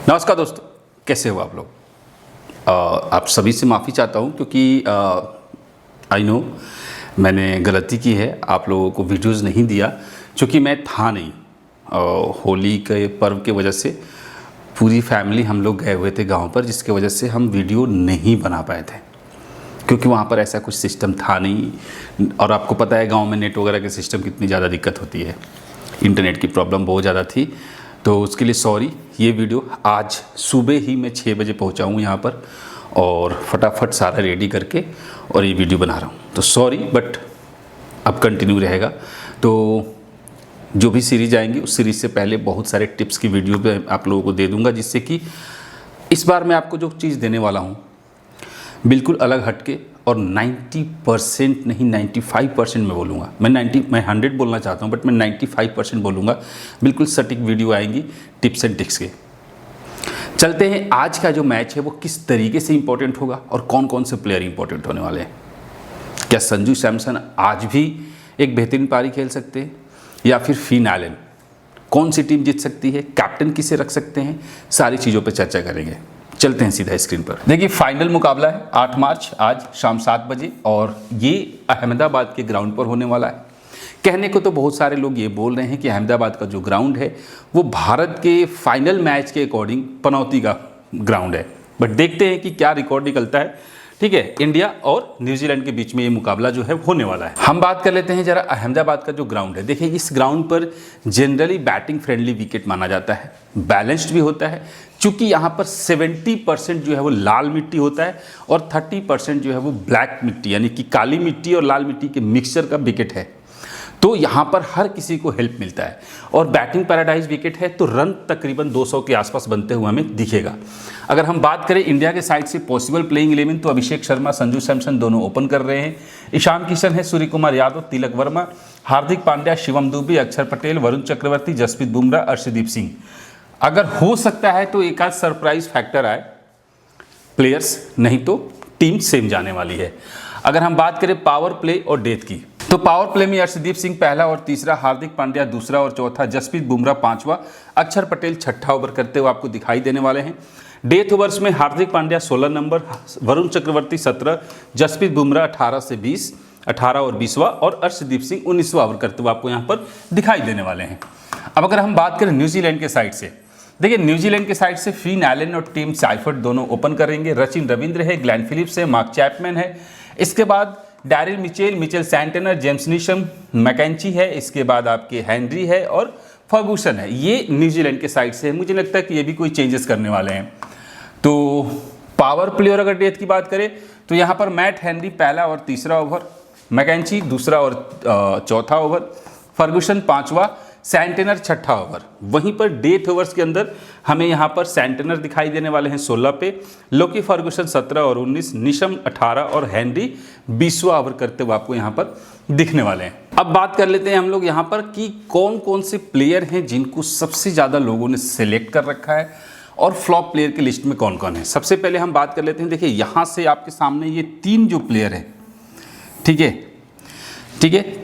नमस्कार दोस्तों, कैसे हो आप लोग। आप सभी से माफ़ी चाहता हूँ क्योंकि आई नो मैंने गलती की है, आप लोगों को वीडियोस नहीं दिया क्योंकि मैं था नहीं। होली के पर्व के वजह से पूरी फैमिली हम लोग गए हुए थे गांव पर, जिसके वजह से हम वीडियो नहीं बना पाए थे क्योंकि वहाँ पर ऐसा कुछ सिस्टम था नहीं। और आपको पता है गाँव में नेट वगैरह के सिस्टम कितनी ज़्यादा दिक्कत होती है, इंटरनेट की प्रॉब्लम बहुत ज़्यादा थी। तो उसके लिए सॉरी। ये वीडियो आज सुबह ही मैं 6 बजे पहुंचा हूँ यहाँ पर और फटाफट सारा रेडी करके और ये वीडियो बना रहा हूँ, तो सॉरी। बट अब कंटिन्यू रहेगा। तो जो भी सीरीज आएंगी उस सीरीज से पहले बहुत सारे टिप्स की वीडियो पे आप लोगों को दे दूँगा, जिससे कि इस बार मैं आपको जो चीज़ देने वाला हूँ बिल्कुल अलग हटके और 90% नहीं 95% मैं बोलूँगा। मैं 100 बोलना चाहता हूँ बट मैं 95% बोलूँगा। बिल्कुल सटीक वीडियो आएंगी टिप्स एंड ट्रिक्स के। चलते हैं, आज का जो मैच है वो किस तरीके से इंपॉर्टेंट होगा और कौन कौन से प्लेयर इंपॉर्टेंट होने वाले हैं। क्या संजू सैमसन आज भी एक बेहतरीन पारी खेल सकते हैं या फिर फिन एलन, कौन सी टीम जीत सकती है, कैप्टन किसे रख सकते हैं, सारी चीज़ों पर चर्चा करेंगे। चलते हैं सीधा स्क्रीन पर। देखिए, फाइनल मुकाबला है 8 मार्च आज शाम 7 बजे और ये अहमदाबाद के ग्राउंड पर होने वाला है। कहने को तो बहुत सारे लोग ये बोल रहे हैं कि अहमदाबाद का जो ग्राउंड है वो भारत के फाइनल मैच के अकॉर्डिंग पनौती का ग्राउंड है, बट देखते हैं कि क्या रिकॉर्ड निकलता है। ठीक है, इंडिया और न्यूजीलैंड के बीच में ये मुकाबला जो है होने वाला है। हम बात कर लेते हैं जरा अहमदाबाद का जो ग्राउंड है। देखिए, इस ग्राउंड पर जनरली बैटिंग फ्रेंडली विकेट माना जाता है, बैलेंस्ड भी होता है। चूंकि यहाँ पर 70% जो है वो लाल मिट्टी होता है और 30% जो है वो ब्लैक मिट्टी यानी कि काली मिट्टी और लाल मिट्टी के मिक्सचर का विकेट है, तो यहाँ पर हर किसी को हेल्प मिलता है। और बैटिंग पैराडाइज विकेट है तो रन तकरीबन 200 के आसपास बनते हुए हमें दिखेगा। अगर हम बात करें इंडिया के साइड से पॉसिबल प्लेइंग 11, तो अभिषेक शर्मा, संजू सैमसन दोनों ओपन कर रहे हैं। ईशान किशन है, सूर्य कुमार यादव, तिलक वर्मा, हार्दिक पांड्या, शिवम दुबे, अक्षर पटेल, वरुण चक्रवर्ती, जसप्रीत बुमराह, अर्शदीप सिंह। अगर हो सकता है तो एक आध सरप्राइज फैक्टर आए प्लेयर्स, नहीं तो टीम सेम जाने वाली है। अगर हम बात करें पावर प्ले और डेथ की, तो पावर प्ले में अर्शदीप सिंह पहला और तीसरा, हार्दिक पांड्या दूसरा और चौथा, जसप्रीत बुमराह पांचवा, अक्षर पटेल छठा ओवर करते हुए आपको दिखाई देने वाले हैं। डेथ ओवर्स में हार्दिक पांड्या 16 नंबर, वरुण चक्रवर्ती 17, जसप्रीत बुमराह 18 से 20, 18 और 20वां और अर्शदीप सिंह 19वां ओवर करते हुए आपको यहाँ पर दिखाई देने वाले हैं। अब अगर हम बात करें न्यूजीलैंड के साइड से, देखिए न्यूजीलैंड के साइड से फिन एलन और टीम साइफर्ट दोनों ओपन करेंगे। रचिन रविंद्र है, ग्लेन फिलिप्स है, मार्क चैपमैन है, इसके बाद Daryl Mitchell, Mitchell Santner, James Neesham, McConchie है, इसके बाद आपके हेनरी है और फर्गूसन है। ये न्यूजीलैंड के साइड से है। मुझे लगता है कि ये भी कोई चेंजेस करने वाले हैं। तो पावर प्ले और अगर डेथ की बात करें तो यहाँ पर मैट हेनरी पहला और तीसरा ओवर, मैकेंची दूसरा और चौथा ओवर, फर्गूसन पांचवा, सैंटनर छठा ओवर। वहीं पर डेथ ओवर्स के अंदर हमें यहाँ पर सैंटनर दिखाई देने वाले हैं 16 पे, लोकी फर्गूसन 17 और 19, निशम 18 और हेनरी 20वां ओवर करते हुए आपको यहाँ पर दिखने वाले हैं। अब बात कर लेते हैं हम लोग यहाँ पर कि कौन कौन से प्लेयर हैं जिनको सबसे ज़्यादा लोगों ने सिलेक्ट कर रखा है और फ्लॉप प्लेयर की लिस्ट में कौन कौन है। सबसे पहले हम बात कर लेते हैं, देखिए यहाँ से आपके सामने ये 3 जो प्लेयर हैं, ठीक है,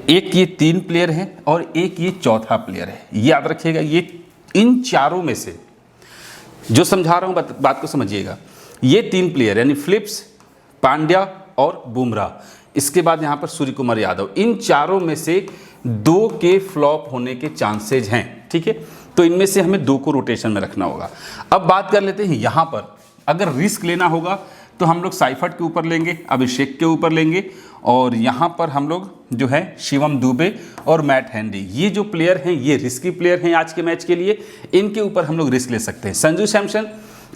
एक ये 3 प्लेयर हैं और एक ये चौथा प्लेयर है। याद रखिएगा, ये इन चारों में से जो समझा रहा हूँ बात को समझिएगा। ये 3 प्लेयर यानी फिलिप्स, पांड्या और बुमराह, इसके बाद यहाँ पर सूर्य कुमार यादव, इन चारों में से 2 के फ्लॉप होने के चांसेज हैं। ठीक है, तो इनमें से हमें 2 को रोटेशन में रखना होगा। अब बात कर लेते हैं, यहाँ पर अगर रिस्क लेना होगा तो हम लोग साइफर्ट के ऊपर लेंगे, अभिषेक के ऊपर लेंगे और यहाँ पर हम लोग जो है शिवम दुबे और मैट हेनरी, ये जो प्लेयर हैं ये रिस्की प्लेयर हैं आज के मैच के लिए, इनके ऊपर हम लोग रिस्क ले सकते हैं। संजू सैमसन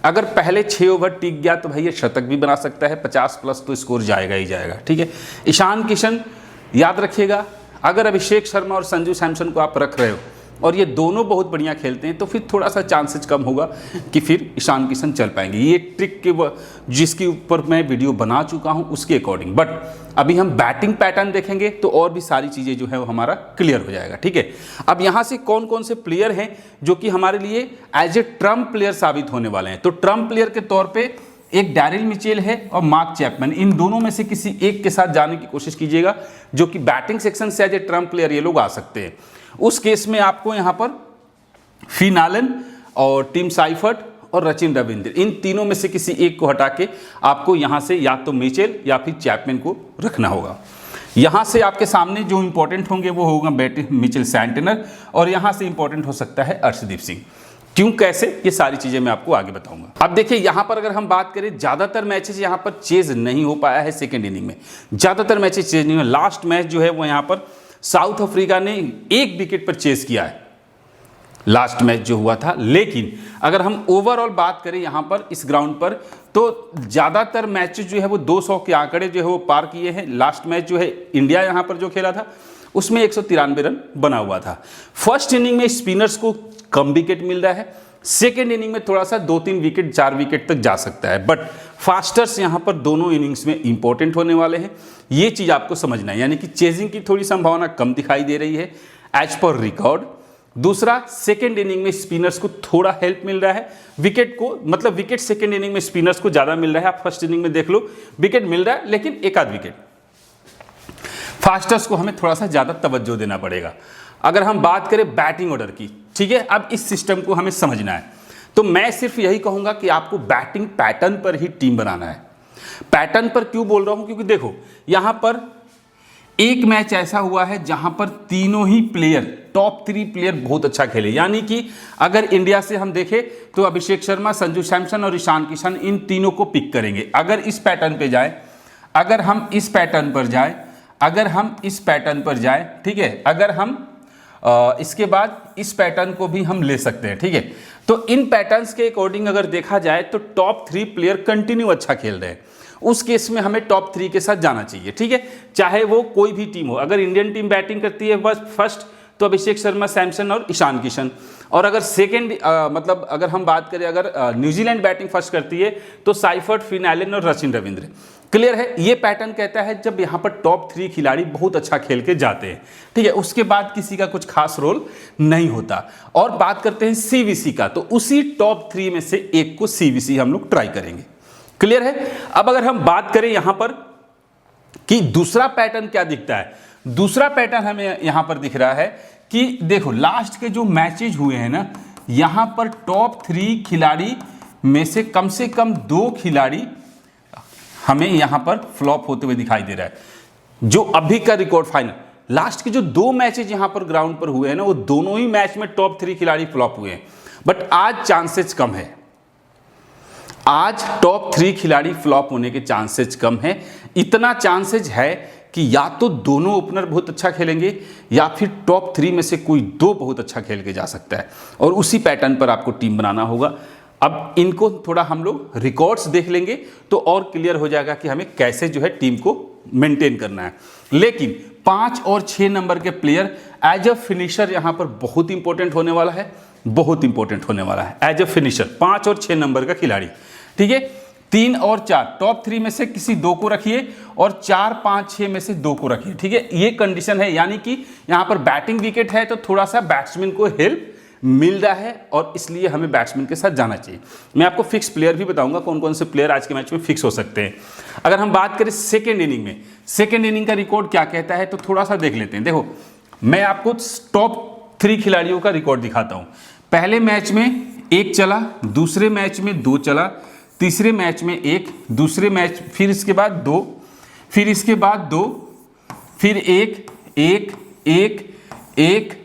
अगर पहले 6 ओवर टिक गया तो भाई ये शतक भी बना सकता है, 50 प्लस तो स्कोर जाएगा ही जाएगा। ठीक है, ईशान किशन याद रखिएगा, अगर अभिषेक शर्मा और संजू सैमसन को आप रख रहे हो और ये दोनों बहुत बढ़िया खेलते हैं तो फिर थोड़ा सा चांसेस कम होगा कि फिर ईशान किशन चल पाएंगे। ये ट्रिक के जिसके ऊपर मैं वीडियो बना चुका हूँ उसके अकॉर्डिंग। बट अभी हम बैटिंग पैटर्न देखेंगे तो और भी सारी चीज़ें जो है वो हमारा क्लियर हो जाएगा। ठीक है, अब यहाँ से कौन कौन से प्लेयर हैं जो कि हमारे लिए एज ए ट्रम्प प्लेयर साबित होने वाले हैं। तो ट्रम्प प्लेयर के तौर पर एक डैरिल मिचेल है और मार्क चैपमैन, इन दोनों में से किसी एक के साथ जाने की कोशिश कीजिएगा जो कि बैटिंग सेक्शन से एज ए ट्रम्प प्लेयर ये लोग आ सकते हैं। उस केस में आपको यहाँ पर फिन एलन और टीम साइफर्ट और रचिन रविंद्र, इन तीनों में से किसी एक को हटा के आपको यहाँ से या तो मिचेल या फिर चैपमैन को रखना होगा। यहाँ से आपके सामने जो इंपॉर्टेंट होंगे वो होगा मिचेल सैंटनर, और यहाँ से इंपॉर्टेंट हो सकता है अर्शदीप सिंह। क्यों, कैसे, ये सारी चीज़ें मैं आपको आगे बताऊंगा। अब देखिए यहाँ पर अगर हम बात करें, ज़्यादातर मैचेस यहाँ पर चेज नहीं हो पाया है सेकेंड इनिंग में, ज़्यादातर मैचेस चेज नहीं हुआ। लास्ट मैच जो है वो यहाँ पर साउथ अफ्रीका ने 1 विकेट पर चेज किया है लास्ट मैच जो हुआ था। लेकिन अगर हम ओवरऑल बात करें यहाँ पर इस ग्राउंड पर, तो ज़्यादातर मैचेस जो है वो 200 के आंकड़े जो है वो पार किए हैं। लास्ट मैच जो है इंडिया यहाँ पर जो खेला था उसमें 193 रन बना हुआ था। फर्स्ट इनिंग में स्पिनर्स को कम विकेट मिल रहा है, सेकेंड इनिंग में थोड़ा सा 2-3 विकेट 4 विकेट तक जा सकता है, बट फास्टर्स यहाँ पर दोनों इनिंग्स में इंपॉर्टेंट होने वाले हैं। ये चीज़ आपको समझना है, यानी कि चेजिंग की थोड़ी संभावना कम दिखाई दे रही है एज पर रिकॉर्ड। दूसरा, सेकेंड इनिंग में स्पिनर्स को थोड़ा हेल्प मिल रहा है, विकेट को, मतलब विकेट सेकेंड इनिंग में स्पिनर्स को ज़्यादा मिल रहा है। आप फर्स्ट इनिंग में देख लो, विकेट मिल रहा है लेकिन एक आध विकेट, फास्टर्स को हमें थोड़ा सा ज़्यादा तवज्जो देना पड़ेगा। अगर हम बात करें बैटिंग ऑर्डर की, ठीक है, अब इस सिस्टम को हमें समझना है, तो मैं सिर्फ यही कहूँगा कि आपको बैटिंग पैटर्न पर ही टीम बनाना है। पैटर्न पर क्यों बोल रहा हूँ, क्योंकि देखो यहाँ पर एक मैच ऐसा हुआ है जहां पर तीनों ही प्लेयर, टॉप 3 प्लेयर बहुत अच्छा खेले। यानी कि अगर इंडिया से हम देखें तो अभिषेक शर्मा, संजू सैमसन और ईशान किशन, इन तीनों को पिक करेंगे। अगर इस पैटर्न पे जाए, अगर हम इस पैटर्न पर जाए, अगर हम इस पैटर्न पर जाए, ठीक है, अगर हम इसके बाद इस पैटर्न को भी हम ले सकते हैं, ठीक है। तो इन पैटर्न्स के अकॉर्डिंग अगर देखा जाए तो टॉप 3 प्लेयर कंटिन्यू अच्छा खेल रहे हैं, उस केस में हमें टॉप 3 के साथ जाना चाहिए, ठीक है, चाहे वो कोई भी टीम हो। अगर इंडियन टीम बैटिंग करती है बस फर्स्ट, तो अभिषेक शर्मा, सैमसन और ईशान किशन, और अगर सेकेंड मतलब अगर हम बात करें, अगर न्यूजीलैंड बैटिंग फर्स्ट करती है तो साइफर्ट, फिन एलन और रचिन रविंद्र। क्लियर है, ये पैटर्न कहता है जब यहाँ पर टॉप 3 खिलाड़ी बहुत अच्छा खेल के जाते हैं, ठीक है, उसके बाद किसी का कुछ खास रोल नहीं होता। और बात करते हैं सीवीसी का, तो उसी टॉप 3 में से एक को सीवीसी हम लोग ट्राई करेंगे। क्लियर है। अब अगर हम बात करें यहां पर कि दूसरा पैटर्न क्या दिखता है, दूसरा पैटर्न हमें यहां पर दिख रहा है कि देखो लास्ट के जो मैचेज हुए हैं ना, यहां पर टॉप 3 खिलाड़ी में से कम 2 खिलाड़ी हमें यहां पर फ्लॉप होते हुए दिखाई दे रहा है। जो अभी का रिकॉर्ड फाइनल, लास्ट के जो 2 मैचेज यहां पर ग्राउंड पर हुए हैं ना, वो दोनों ही मैच में टॉप 3 खिलाड़ी फ्लॉप हुए हैं, बट आज चांसेस कम है, आज टॉप 3 खिलाड़ी फ्लॉप होने के चांसेस कम है। इतना चांसेस है कि या तो दोनों ओपनर बहुत अच्छा खेलेंगे या फिर टॉप 3 में से कोई 2 बहुत अच्छा खेल के जा सकता है, और उसी पैटर्न पर आपको टीम बनाना होगा। अब इनको थोड़ा हम लोग रिकॉर्ड्स देख लेंगे तो और क्लियर हो जाएगा कि हमें कैसे जो है टीम को मेंटेन करना है। लेकिन 5 और 6 नंबर के प्लेयर एज अ फिनिशर यहाँ पर बहुत इंपॉर्टेंट होने वाला है, बहुत इंपॉर्टेंट होने वाला है एज अ फिनिशर। 5 और 6 नंबर का खिलाड़ी, ठीक है, 3 और 4 टॉप 3 में से किसी 2 को रखिए और 4, 5, 6 में से 2 को रखिए, ठीक है, ये कंडीशन है। यानी कि यहाँ पर बैटिंग विकेट है तो थोड़ा सा बैट्समैन को हेल्प मिल रहा है, और इसलिए हमें बैट्समैन के साथ जाना चाहिए। मैं आपको फिक्स प्लेयर भी बताऊंगा कौन कौन से प्लेयर आज के मैच में फिक्स हो सकते हैं। अगर हम बात करें सेकेंड इनिंग में, सेकेंड इनिंग का रिकॉर्ड क्या कहता है तो थोड़ा सा देख लेते हैं। देखो मैं आपको टॉप 3 खिलाड़ियों का रिकॉर्ड दिखाता हूँ। पहले मैच में 1 चला, दूसरे मैच में 2 चला, तीसरे मैच में 1, दूसरे मैच फिर इसके बाद 2, फिर इसके बाद 2, फिर 1, 1, 1, 1,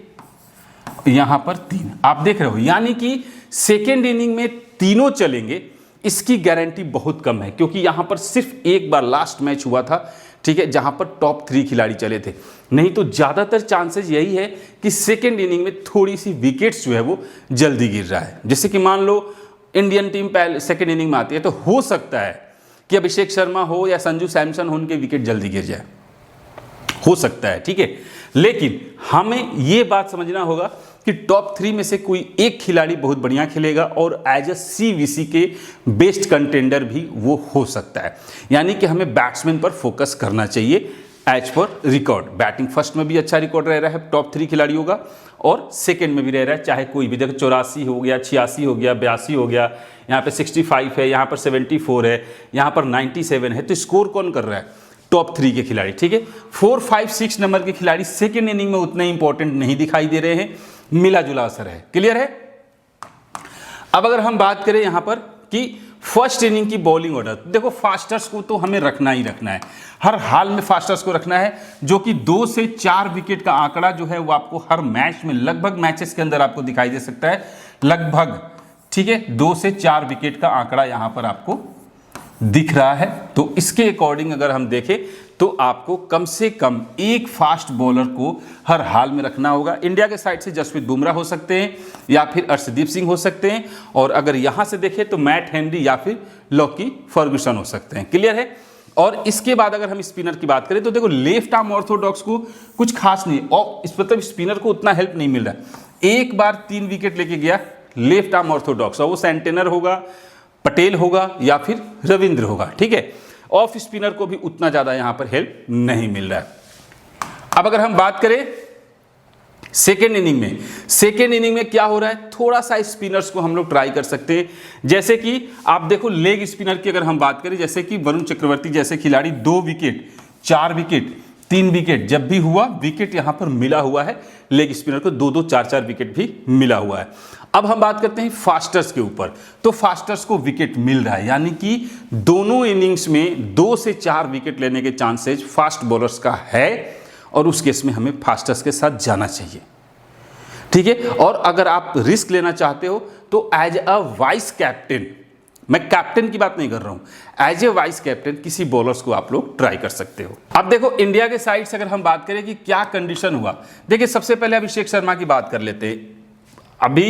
यहां पर 3। आप देख रहे हो, यानी कि सेकेंड इनिंग में तीनों चलेंगे, इसकी गारंटी बहुत कम है, क्योंकि यहां पर सिर्फ एक बार लास्ट मैच हुआ था, ठीक है, जहां पर टॉप 3 खिलाड़ी चले थे। नहीं तो ज्यादातर चांसेस यही है कि सेकेंड इनिंग में थोड़ी सी विकेट्स जो है वो जल्दी गिर रहा है। जैसे कि मान लो इंडियन टीम पहले सेकेंड इनिंग में आती है तो हो सकता है कि अभिषेक शर्मा हो या संजू सैमसन हो, उनके विकेट जल्दी गिर जाए, हो सकता है, ठीक है। लेकिन हमें ये बात समझना होगा कि टॉप 3 में से कोई एक खिलाड़ी बहुत बढ़िया खेलेगा और एज अ सीवीसी के बेस्ट कंटेंडर भी वो हो सकता है। यानी कि हमें बैट्समैन पर फोकस करना चाहिए as per record. Batting first में भी अच्छा रिकॉर्ड रह रहा है टॉप 3 खिलाड़ियों का, और सेकंड में भी रह रहा है, चाहे कोई भी। देखो 84 हो गया, 86 हो गया, 82 हो गया, यहाँ पे 65 है, यहाँ पर 74 है, यहाँ पर 97 है। तो स्कोर कौन कर रहा है? टॉप 3 के खिलाड़ी, ठीक है। 4, 5, 6 नंबर के खिलाड़ी सेकेंड इनिंग में उतने इंपॉर्टेंट नहीं दिखाई दे रहे हैं, मिला जुला असर है। क्लियर है। अब अगर हम बात करें यहाँ पर कि फर्स्ट इनिंग की बॉलिंग ऑर्डर, देखो फास्टर्स को तो हमें रखना ही रखना है, हर हाल में फास्टर्स को रखना है, जो कि 2 से 4 विकेट का आंकड़ा जो है वो आपको हर मैच में, लगभग मैचेस के अंदर आपको दिखाई दे सकता है, लगभग, ठीक है, 2 से 4 विकेट का आंकड़ा यहां पर आपको दिख रहा है। तो इसके अकॉर्डिंग अगर हम देखें तो आपको कम से कम एक फास्ट बॉलर को हर हाल में रखना होगा। इंडिया के साइड से जसप्रीत बुमराह हो सकते हैं या फिर अर्शदीप सिंह हो सकते हैं, और अगर यहां से देखें तो मैट हेनरी या फिर लॉकी फर्गुसन हो सकते हैं। क्लियर है। और इसके बाद अगर हम स्पिनर की बात करें तो देखो लेफ्ट आर्म ऑर्थोडॉक्स को कुछ खास नहीं, और इस मतलब स्पिनर को उतना हेल्प नहीं मिल रहा है। एक बार 3 विकेट लेके गया लेफ्ट आर्म ऑर्थोडॉक्स, और वो सेंटेनर होगा, पटेल होगा या फिर रविंद्र होगा, ठीक है। ऑफ स्पिनर को भी उतना ज्यादा यहां पर हेल्प नहीं मिल रहा है। अब अगर हम बात करें सेकेंड इनिंग में क्या हो रहा है, थोड़ा सा स्पिनर्स को हम लोग ट्राई कर सकते हैं। जैसे कि आप देखो लेग स्पिनर की अगर हम बात करें, जैसे कि वरुण चक्रवर्ती जैसे खिलाड़ी 2 विकेट, 4 विकेट, 3 विकेट जब भी हुआ, विकेट यहां पर मिला हुआ है, लेग स्पिनर को 2-2, 4-4 विकेट भी मिला हुआ है। अब हम बात करते हैं फास्टर्स के ऊपर, तो फास्टर्स को विकेट मिल रहा है, यानी कि दोनों इनिंग्स में 2 से 4 विकेट लेने के चांसेज फास्ट बॉलर्स का है, और उस केस में हमें फास्टर्स के साथ जाना चाहिए, ठीक है। और अगर आप रिस्क लेना चाहते हो तो एज अ वाइस कैप्टन, मैं कैप्टन की बात नहीं कर रहा हूं, एज ए वाइस कैप्टन किसी बॉलर्स को आप लोग ट्राई कर सकते हो। अब देखो इंडिया के साइड से अगर हम बात करें कि क्या कंडीशन हुआ, देखिए सबसे पहले अभिषेक शर्मा की बात कर लेते हैं। अभी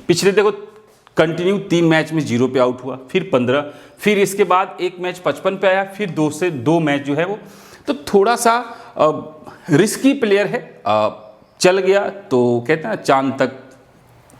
पिछले देखो कंटिन्यू 3 मैच में 0 पे आउट हुआ, फिर 15, फिर इसके बाद एक मैच 55 पे आया, फिर 2 से 2 मैच जो है वो, तो थोड़ा सा रिस्की प्लेयर है। चल गया तो कहते हैं चांद तक,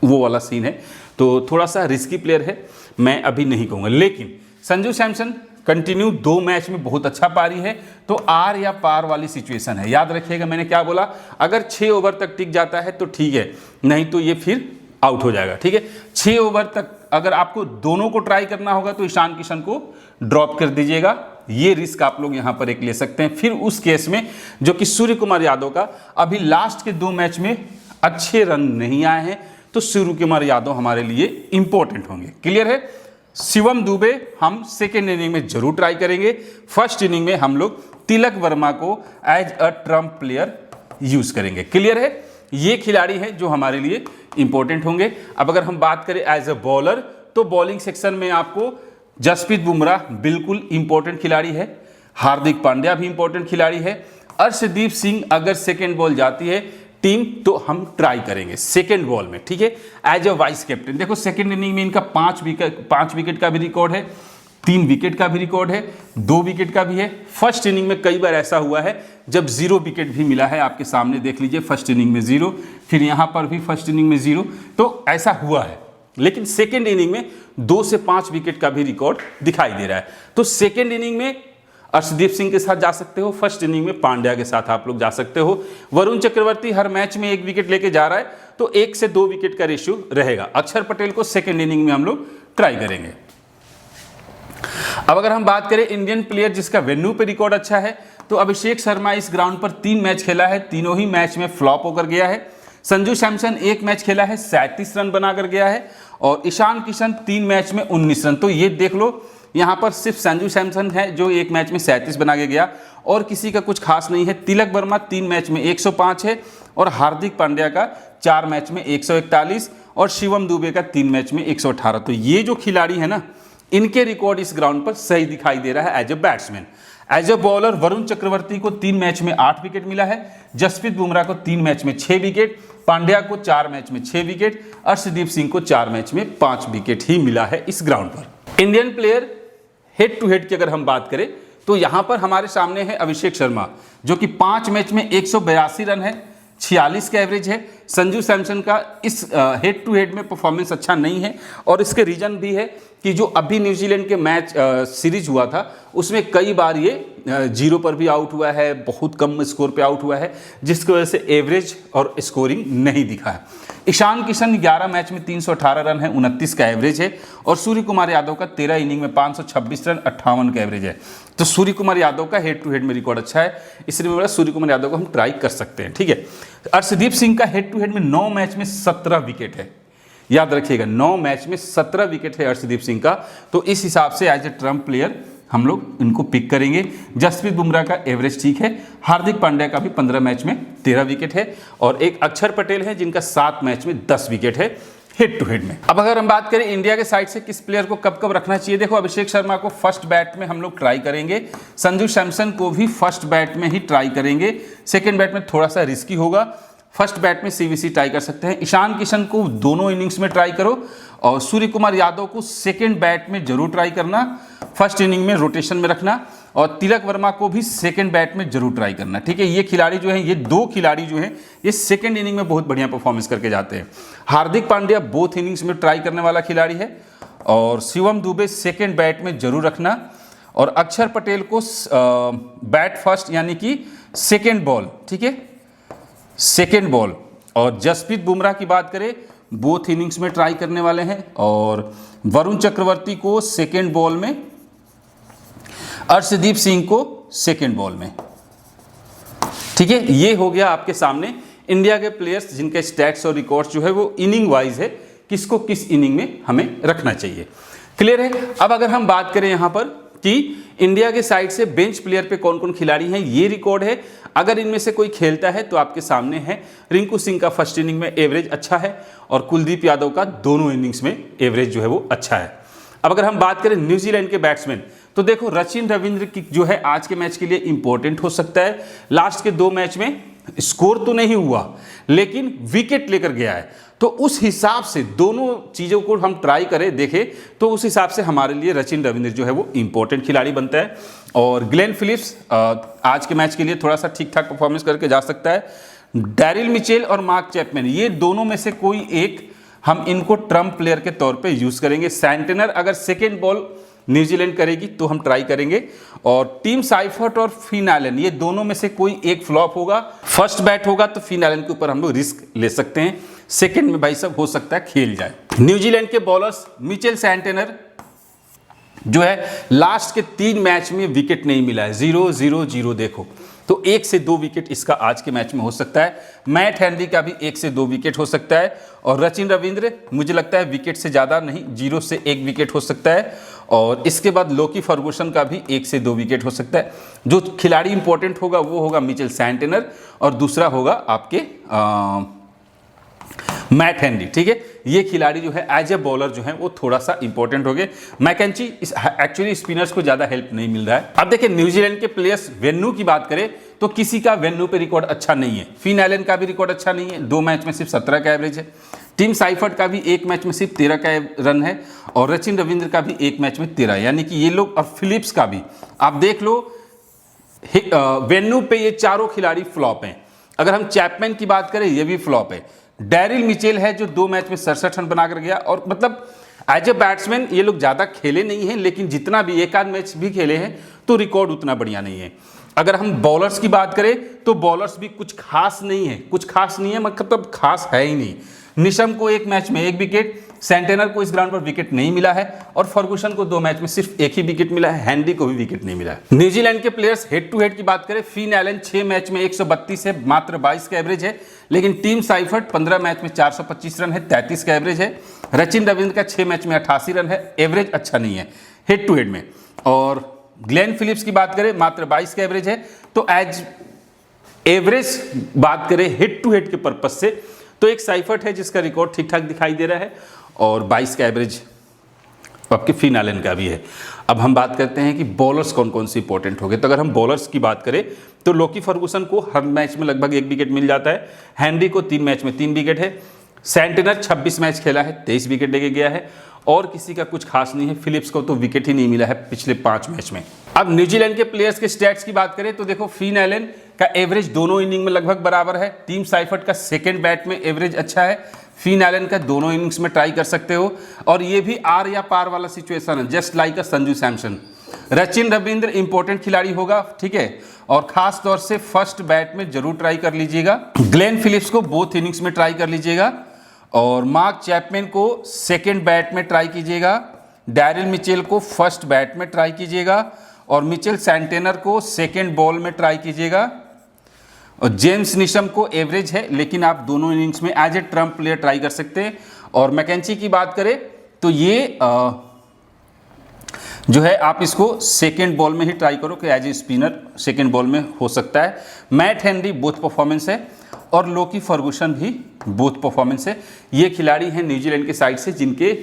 वो वाला सीन है, तो थोड़ा सा रिस्की प्लेयर है, मैं अभी नहीं कहूँगा। लेकिन संजू सैमसन कंटिन्यू 2 मैच में बहुत अच्छा पारी है, तो आर या पार वाली सिचुएशन है। याद रखिएगा मैंने क्या बोला, अगर 6 ओवर तक टिक जाता है तो ठीक है, नहीं तो ये फिर आउट हो जाएगा, ठीक है। 6 ओवर तक अगर आपको दोनों को ट्राई करना होगा तो ईशान किशन को ड्रॉप कर दीजिएगा, ये रिस्क आप लोग यहां पर एक ले सकते हैं। फिर उस केस में जो कि सूर्य कुमार यादव का अभी लास्ट के 2 मैच में अच्छे रन नहीं आए हैं, तो सूर्य कुमार यादव हमारे लिए इंपॉर्टेंट होंगे। क्लियर है। शिवम दुबे हम सेकेंड इनिंग में जरूर ट्राई करेंगे। फर्स्ट इनिंग में हम लोग तिलक वर्मा को as a trump player use करेंगे। क्लियर है। ये खिलाड़ी हैं जो हमारे लिए इंपॉर्टेंट होंगे। अब अगर हम बात करें एज अ बॉलर, तो बॉलिंग सेक्शन में आपको जसप्रीत बुमराह बिल्कुल इंपॉर्टेंट खिलाड़ी है, हार्दिक पांड्या भी इंपॉर्टेंट खिलाड़ी है, अर्शदीप सिंह अगर सेकेंड बॉल जाती है टीम तो हम ट्राई करेंगे सेकेंड बॉल में, ठीक है, एज अ वाइस कैप्टन। देखो सेकेंड इनिंग में इनका 5 विकेट का भी रिकॉर्ड है, 3 विकेट का भी रिकॉर्ड है, 2 विकेट का भी है। फर्स्ट इनिंग में कई बार ऐसा हुआ है जब 0 विकेट भी मिला है, आपके सामने देख लीजिए, फर्स्ट इनिंग में 0, फिर यहां पर भी फर्स्ट इनिंग में 0, तो ऐसा हुआ है। लेकिन सेकेंड इनिंग में 2 से 5 विकेट का भी रिकॉर्ड दिखाई दे रहा है। तो सेकेंड इनिंग में अर्शदीप सिंह के साथ जा सकते हो, फर्स्ट इनिंग में पांड्या के साथ आप लोग जा सकते हो। वरुण चक्रवर्ती हर मैच में 1 विकेट लेके जा रहा है, तो 1 से 2 विकेट का रेशियो रहेगा। अक्षर पटेल को सेकेंड इनिंग में हम लोग ट्राई करेंगे। अब अगर हम बात करें इंडियन प्लेयर जिसका वेन्यू पे रिकॉर्ड अच्छा है, तो अभिषेक शर्मा इस ग्राउंड पर 3 मैच खेला है, तीनों ही मैच में फ्लॉप होकर गया है। संजू सैमसन 1 मैच खेला है, 37 रन बनाकर गया है, और ईशान किशन 3 मैच में 19 रन। तो ये देख लो, यहाँ पर सिर्फ संजू सैमसन है जो 1 मैच में 37 बना के गया, और किसी का कुछ खास नहीं है। तिलक वर्मा 3 मैच में 105 है, और हार्दिक पांड्या का 4 मैच में 141, और शिवम दुबे का 3 मैच में 118। तो ये जो खिलाड़ी है ना, इनके रिकॉर्ड इस ग्राउंड पर सही दिखाई दे रहा है as a batsman. As a bowler Varun Chakravarthy को 3 मैच में 8 विकेट मिला है, जसप्रीत बुमराह को 3 मैच में 6 विकेट, पांड्या को 4 मैच में 6 विकेट, अर्शदीप सिंह को 4 मैच में 5 विकेट ही मिला है इस ग्राउंड पर। Indian player head to head की अगर हम बात करें तो यहां पर हमारे सामने है अभिषेक शर्मा, जो कि 5 मैच में 182 रन है, 46 का एवरेज है। संजू सैमसन का इस हेड टू हेड में परफॉर्मेंस अच्छा नहीं है, और इसके रीजन भी है कि जो अभी न्यूजीलैंड के मैच सीरीज हुआ था उसमें कई बार ये 0 पर भी आउट हुआ है, बहुत कम स्कोर पे आउट हुआ है, जिसकी वजह से एवरेज और स्कोरिंग नहीं दिखा है। ईशान किशन 11 मैच में 318 रन है, 29 का एवरेज है, और सूर्य कुमार यादव का 13 इनिंग में 526 रन, 58 का एवरेज है। तो सूर्य कुमार यादव का हेड टू हेड में रिकॉर्ड अच्छा है, इसलिए बोला सूर्य कुमार यादव को हम ट्राई कर सकते हैं, ठीक है। अर्शदीप सिंह का हेड टू हेड में 9 मैच में 17 विकेट है, याद रखिएगा 9 मैच में 17 विकेट है अर्शदीप सिंह का, तो इस हिसाब से एज ए ट्रम्प प्लेयर हम लोग इनको पिक करेंगे। जसप्रीत बुमराह का एवरेज ठीक है, हार्दिक पांड्या का भी 15 मैच में 13 विकेट है, और एक अक्षर पटेल है जिनका 7 मैच में 10 विकेट है हेड टू हेड में। अब अगर हम बात करें इंडिया के साइड से किस प्लेयर को कब कब रखना चाहिए, देखो अभिषेक शर्मा को फर्स्ट बैट में हम लोग ट्राई करेंगे, संजू सैमसन को भी फर्स्ट बैट में ही ट्राई करेंगे, सेकेंड बैट में थोड़ा सा रिस्की होगा, फर्स्ट बैट में सीवीसी ट्राई कर सकते हैं। ईशान किशन को दोनों इनिंग्स में ट्राई करो, और सूर्य कुमार यादव को सेकेंड बैट में जरूर ट्राई करना, फर्स्ट इनिंग में रोटेशन में रखना, और तिलक वर्मा को भी सेकेंड बैट में जरूर ट्राई करना। ठीक है, ये खिलाड़ी जो हैं, ये 2 खिलाड़ी जो हैं, ये सेकेंड इनिंग में बहुत बढ़िया परफॉर्मेंस करके जाते हैं। हार्दिक पांड्या बोथ इनिंग्स में ट्राई करने वाला खिलाड़ी है, और शिवम दुबे सेकेंड बैट में जरूर रखना, और अक्षर पटेल को बैट फर्स्ट यानी कि सेकेंड बॉल, ठीक है, सेकेंड बॉल। और जसप्रीत बुमराह की बात करें, बोथ इनिंग्स में ट्राई करने वाले हैं, और वरुण चक्रवर्ती को सेकेंड बॉल में, अर्शदीप सिंह को सेकेंड बॉल में। ठीक है, ये हो गया आपके सामने इंडिया के प्लेयर्स जिनके स्टैट्स और रिकॉर्ड्स जो है वो इनिंग वाइज है, किसको किस इनिंग में हमें रखना चाहिए। क्लियर है। अब अगर हम बात करें यहां पर कि इंडिया के साइड से बेंच प्लेयर पे कौन कौन खिलाड़ी हैं, ये रिकॉर्ड है। अगर इनमें से कोई खेलता है तो आपके सामने है, रिंकू सिंह का फर्स्ट इनिंग में एवरेज अच्छा है, और कुलदीप यादव का दोनों इनिंग्स में एवरेज जो है वो अच्छा है। अब अगर हम बात करें न्यूजीलैंड के बैट्समैन, तो देखो रचिन रविंद्र की जो है आज के मैच के लिए इंपॉर्टेंट हो सकता है। लास्ट के 2 मैच में स्कोर तो नहीं हुआ, लेकिन विकेट लेकर गया है, तो उस हिसाब से दोनों चीज़ों को हम ट्राई करें, देखें, तो उस हिसाब से हमारे लिए रचिन रविंद्र जो है वो इंपॉर्टेंट खिलाड़ी बनता है। और ग्लेन फिलिप्स आज के मैच के लिए थोड़ा सा ठीक ठाक परफॉर्मेंस करके जा सकता है। डैरिल मिचेल और मार्क चैपमैन, ये दोनों में से कोई एक हम इनको ट्रम्प प्लेयर के तौर पे यूज़ करेंगे। सैंटनर अगर सेकेंड बॉल न्यूजीलैंड करेगी तो हम ट्राई करेंगे, और टीम साइफर्ट और फिन एलन, ये दोनों में से कोई एक फ्लॉप होगा। फर्स्ट बैट होगा तो फिन एलन के ऊपर हम लोग रिस्क ले सकते हैं, सेकेंड में भाई साहब हो सकता है खेल जाए। न्यूजीलैंड के बॉलर्स मिचेल सैंटनर जो है लास्ट के 3 मैच में विकेट नहीं मिला है, 0-0-0 देखो, तो 1 से 2 विकेट इसका आज के मैच में हो सकता है। मैट हेनरी का भी 1 से 2 विकेट हो सकता है, और रचिन रविंद्र मुझे लगता है विकेट से ज़्यादा नहीं, 0 से 1 विकेट हो सकता है, और इसके बाद लोकी फर्गूसन का भी 1 से 2 विकेट हो सकता है। जो खिलाड़ी इंपॉर्टेंट होगा वो होगा मिचेल सैंटनर, और दूसरा होगा आपके मैट हेनरी। ठीक है, ये खिलाड़ी जो है एज ए बॉलर जो है वो थोड़ा सा इंपॉर्टेंट हो गए। मैकेंची एक्चुअली स्पिनर्स को ज्यादा हेल्प नहीं मिल रहा है। अब देखिए न्यूजीलैंड के प्लेयर्स, वेन्यू की बात करें तो किसी का वेन्यू पे रिकॉर्ड अच्छा नहीं है। फिन एलन का भी रिकॉर्ड अच्छा नहीं है, 2 मैच में सिर्फ 17 का एवरेज है। टीम साइफर्ट का भी 1 मैच में सिर्फ 13 का रन है, और रचिन रविंद्र का भी 1 मैच में 13, यानी कि ये लोग, और फिलिप्स का भी आप देख लो, वेन्यू पे ये चारों खिलाड़ी फ्लॉप हैं। अगर हम चैपमैन की बात करें, ये भी फ्लॉप है। डैरिल मिचेल है जो 2 मैच में 67 रन बनाकर गया, और मतलब एज ए बैट्समैन ये लोग ज़्यादा खेले नहीं हैं, लेकिन जितना भी 1 आध मैच भी खेले हैं तो रिकॉर्ड उतना बढ़िया नहीं है। अगर हम बॉलर्स की बात करें तो बॉलर्स भी कुछ खास नहीं है, मतलब खास है ही नहीं। निशम को 1 मैच में 1 विकेट, सेंटेनर को इस ग्राउंड पर विकेट नहीं मिला है, और फर्गूसन को 2 मैच में सिर्फ 1 ही विकेट मिला है, हेनरी को भी विकेट नहीं मिला है। न्यूजीलैंड के प्लेयर्स हेड टू हेड की बात करें, फिन एलन 6 मैच में 132 है, मात्र 22 का एवरेज है, लेकिन टीम साइफर्ट 15 मैच में 425 रन है, 33 का एवरेज है। रचिन रविंद्र का 6 मैच में 88 रन है, एवरेज अच्छा नहीं है हेड टू हेड में। और ग्लेन फिलिप्स की बात करें, मात्र 22 का एवरेज है। तो एज एवरेज बात करें हेड टू हेड के पर्पज से, तो एक साइफर्ट है जिसका रिकॉर्ड ठीक ठाक दिखाई दे रहा है, और 22 का एवरेज आपके फिन एलन का भी है। अब हम बात करते हैं कि बॉलर्स कौन कौन से इंपॉर्टेंट हो गए। तो अगर हम बॉलर्स की बात करें तो लोकी फर्गूसन को हर मैच में लगभग 1 विकेट मिल जाता है, हेनरी को 3 मैच में 3 विकेट है, सैंटनर 26 मैच खेला है, 23 विकेट लेके गया है, और किसी का कुछ खास नहीं है। फिलिप्स को तो विकेट ही नहीं मिला है पिछले 5 मैच में। अब न्यूजीलैंड के प्लेयर्स के स्टैट्स की बात करें तो देखो, फिन एलन का एवरेज दोनों इनिंग में लगभग बराबर है। टीम साइफर्ट का सेकेंड बैट में एवरेज अच्छा है, फिन एलन का दोनों इनिंग्स में ट्राई कर सकते हो, और ये भी आर या पार वाला सिचुएशन है, जस्ट लाइक अ संजू सैमसन। रचिन रविंद्र इंपॉर्टेंट खिलाड़ी होगा, ठीक है, और खास तौर से फर्स्ट बैट में जरूर ट्राई कर लीजिएगा। ग्लेन फिलिप्स को बोथ इनिंग्स में ट्राई कर लीजिएगा, और मार्क चैपमैन को सेकेंड बैट में ट्राई कीजिएगा। डैरिल मिचेल को फर्स्ट बैट में ट्राई कीजिएगा, और मिचेल सैंटेनर को सेकेंड बॉल में ट्राई कीजिएगा। और जेम्स निशम को एवरेज है, लेकिन आप दोनों इनिंग्स में as a trump player try कर सकते हैं। और मैकेंची की बात करें तो ये जो है आप इसको सेकेंड बॉल में ही ट्राई करो कि as a spinner second ball में हो सकता है। मैट हेनरी बोथ परफॉर्मेंस है और लोकी फर्गूसन भी बोथ परफॉर्मेंस है। ये खिलाड़ी हैं न्यूजीलैंड के साइड से जिनके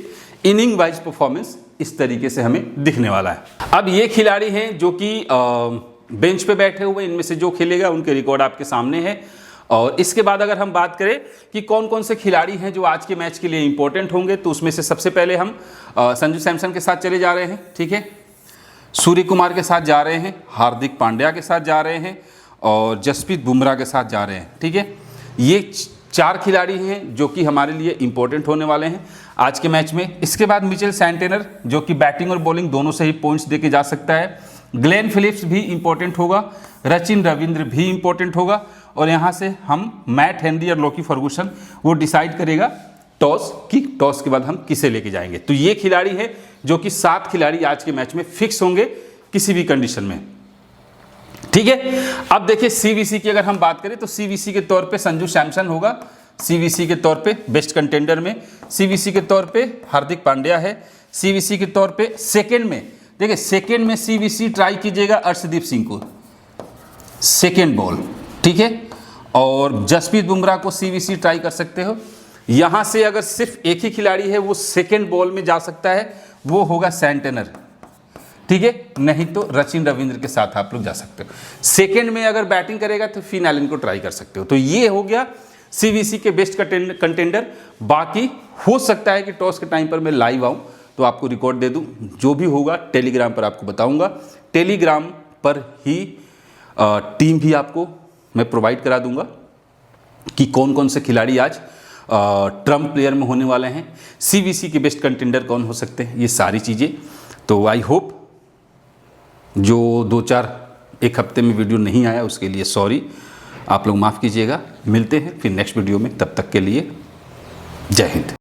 इनिंग वाइज परफॉर्मेंस इस तरीके से हमें दिखने वाला है। अब ये खिलाड़ी हैं जो कि बेंच पे बैठे हुए, इनमें से जो खेलेगा उनके रिकॉर्ड आपके सामने है। और इसके बाद अगर हम बात करें कि कौन कौन से खिलाड़ी हैं जो आज के मैच के लिए इंपॉर्टेंट होंगे, तो उसमें से सबसे पहले हम संजू सैमसन के साथ चले जा रहे हैं, ठीक है। सूर्य कुमार के साथ जा रहे हैं, हार्दिक पांड्या के साथ जा रहे हैं और जसप्रीत बुमराह के साथ जा रहे हैं, ठीक है। ये 4 खिलाड़ी हैं जो कि हमारे लिए इंपॉर्टेंट होने वाले हैं आज के मैच में। इसके बाद मिचेल सैंटनर जो कि बैटिंग और बॉलिंग दोनों से ही पॉइंट्स देके जा सकता है। ग्लेन फिलिप्स भी इंपॉर्टेंट होगा, रचिन रविंद्र भी इंपॉर्टेंट होगा और यहाँ से हम मैट हेनरी और लोकी फर्गूसन वो डिसाइड करेगा टॉस के बाद हम किसे लेके जाएंगे। तो ये खिलाड़ी है जो कि 7 खिलाड़ी आज के मैच में फिक्स होंगे किसी भी कंडीशन में, ठीक है। अब देखिए सीवीसी की अगर हम बात करें तो सीवीसी के तौर पे संजू सैमसन होगा, सीवीसी के तौर पे बेस्ट कंटेंडर में। सीवीसी के तौर पे हार्दिक पांड्या है। सीवीसी के तौर पे सेकंड में देखिए, सेकंड में सीवीसी ट्राई कीजिएगा अर्शदीप सिंह को सेकंड बॉल, ठीक है। और जसप्रीत बुमराह को सीवीसी ट्राई कर सकते हो। यहां से अगर सिर्फ एक ही खिलाड़ी है वो सेकंड बॉल में जा सकता है, वो होगा सैंटनर, ठीक है। नहीं तो रचिन रविंद्र के साथ आप लोग जा सकते हो। सेकंड में अगर बैटिंग करेगा तो फिन एलन को ट्राई कर सकते हो। तो ये हो गया सीवीसी के बेस्ट कंटेंडर। बाकी हो सकता है कि टॉस के टाइम पर मैं लाइव आऊं तो आपको रिकॉर्ड दे दूं, जो भी होगा टेलीग्राम पर आपको बताऊंगा। टेलीग्राम पर ही टीम भी आपको मैं प्रोवाइड करा दूंगा कि कौन कौन से खिलाड़ी आज ट्रम्प प्लेयर में होने वाले हैं, सीवीसी के बेस्ट कंटेंडर कौन हो सकते हैं, ये सारी चीज़ें। तो आई होप जो 2-4 एक हफ्ते में वीडियो नहीं आया उसके लिए सॉरी, आप लोग माफ़ कीजिएगा। मिलते हैं फिर नेक्स्ट वीडियो में, तब तक के लिए जय हिंद।